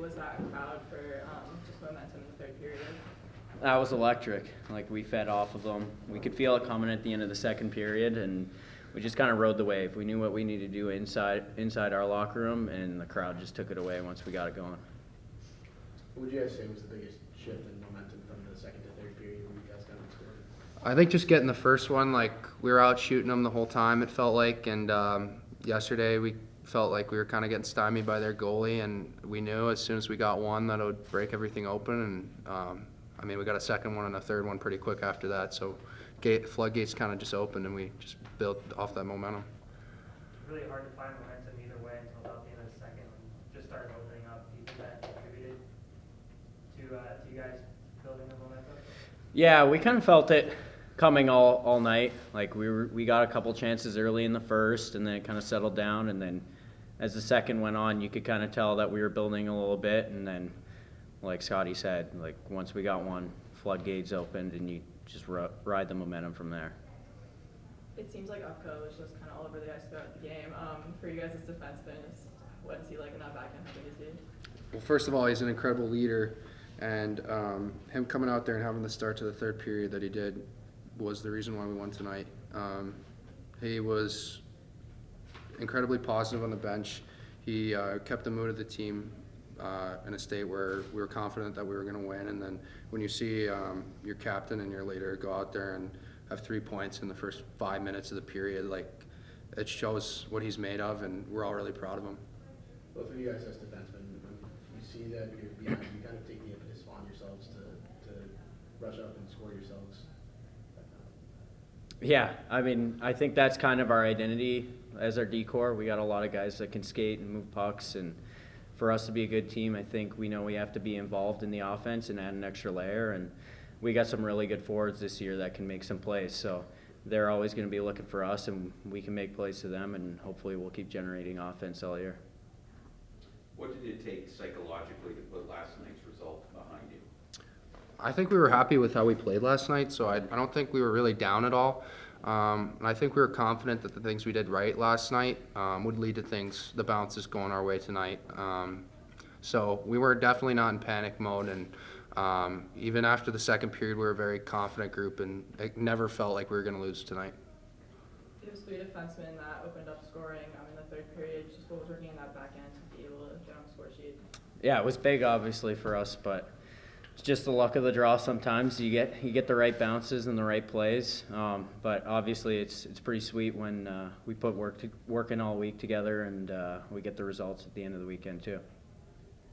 was that crowd for just momentum in the third period? That was electric. Like, we fed off of them. We could feel it coming at the end of the second period, and we just kind of rode the wave. We knew what we needed to do inside our locker room, and the crowd just took it away once we got it going. What would you guys say was the biggest shift in momentum from the second to third period when you guys got scored? I think just getting the first one, like, we were out shooting them the whole time, it felt like, and yesterday we felt like we were kind of getting stymied by their goalie, and we knew as soon as we got one that it would break everything open, and I mean, we got a second one and a third one pretty quick after that, so floodgates kind of just opened, and we just built off that momentum. It's really hard to find momentum either way until about the end of the second when it just started opening up. Do you think that contributed to you guys building the momentum? Yeah, we kind of felt it coming all night. Like, we got a couple chances early in the first, and then it kind of settled down, and then as the second went on, you could kind of tell that we were building a little bit, and then, like Scotty said, like, once we got one, floodgates opened, and you just ride the momentum from there. It seems like Ufko was just kind of all over the ice throughout the game. For you guys as defensemen, what is he like in that back end? How big is he? Well, first of all, he's an incredible leader, and him coming out there and having the start to the third period that he did was the reason why we won tonight. He was incredibly positive on the bench. He kept the mood of the team in a state where we were confident that we were going to win. And then when you see your captain and your leader go out there and have 3 points in the first 5 minutes of the period, like, it shows what he's made of, and we're all really proud of him. Well, for you guys as defensemen, when you see that you're behind, you kind of take the impetus on yourselves to rush up and score yourselves. Yeah, I mean, I think that's kind of our identity as our D-corps. We got a lot of guys that can skate and move pucks, and for us to be a good team, I think we know we have to be involved in the offense and add an extra layer, and we got some really good forwards this year that can make some plays, so they're always going to be looking for us, and we can make plays to them, and hopefully we'll keep generating offense all year. What did it take psychologically to put last night's result behind you? I think we were happy with how we played last night, so I don't think we were really down at all. And I think we were confident that the things we did right last night would lead to the bounces going our way tonight. So we were definitely not in panic mode, and even after the second period, we were a very confident group, and it never felt like we were going to lose tonight. It was 3 defensemen that opened up scoring in the third period. Just what was working in that back end to be able to get on the score sheet? Yeah, it was big, obviously, for us, but it's just the luck of the draw sometimes. You get the right bounces and the right plays, but obviously it's pretty sweet when we put work in all week together, and we get the results at the end of the weekend too.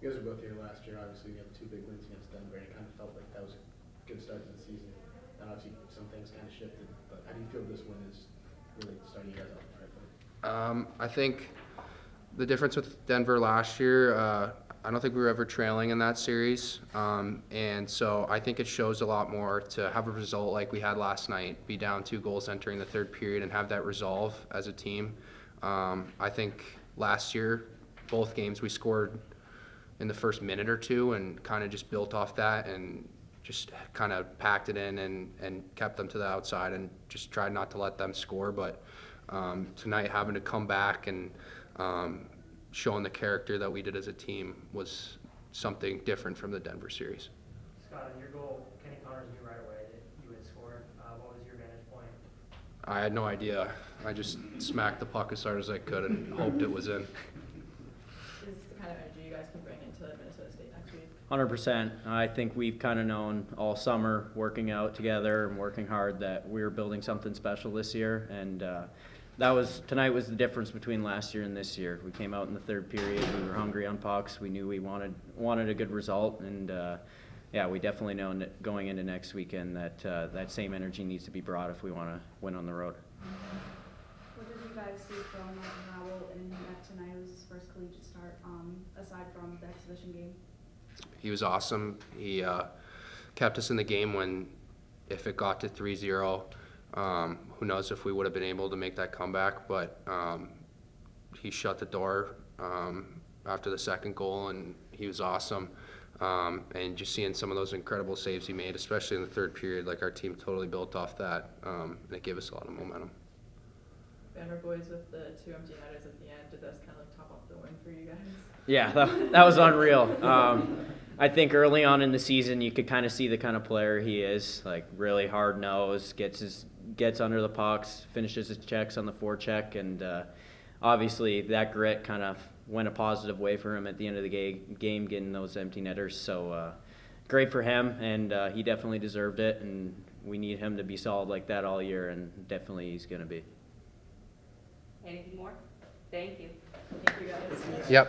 You guys were both here last year. Obviously, you have 2 big wins against Denver, and it kind of felt like that was a good start to the season. And obviously, some things kind of shifted, but how do you feel this win is really starting you guys off on the right foot? I think the difference with Denver last year, I don't think we were ever trailing in that series, and so I think it shows a lot more to have a result like we had last night, be down 2 goals entering the third period, and have that resolve as a team. I think last year, both games we scored in the first minute or two and kind of just built off that and just kind of packed it in and kept them to the outside and just tried not to let them score. But tonight, having to come back and showing the character that we did as a team was something different from the Denver series. Scott, on your goal, Kenny Connors knew right away that you would score. What was your vantage point? I had no idea. I just smacked the puck as hard as I could and hoped it was in. Is this the kind of energy you guys can bring into Minnesota State next week? 100%. I think we've kind of known all summer, working out together and working hard, that we were building something special this year, and tonight was the difference between last year and this year. We came out in the third period. We were hungry on pucks. We knew we wanted a good result, and yeah, we definitely know going into next weekend that that same energy needs to be brought if we want to win on the road. What did you guys see from Howell in that tonight? It was his first collegiate start, aside from the exhibition game. He was awesome. He kept us in the game when, if it got to 3-0, who knows if we would have been able to make that comeback, but he shut the door after the second goal, and he was awesome. And just seeing some of those incredible saves he made, especially in the third period, like our team totally built off that, and it gave us a lot of momentum. Banner boys with the 2 empty netters at the end, did those kind of top off the win for you guys? Yeah, that was unreal. I think early on in the season, you could kind of see the kind of player he is, like really hard nosed, gets under the pucks, finishes his checks on the forecheck, and obviously that grit kind of went a positive way for him at the end of the game, getting those empty netters. So great for him, and he definitely deserved it, and we need him to be solid like that all year, and definitely he's going to be. Anything more? Thank you. Thank you guys. Yep.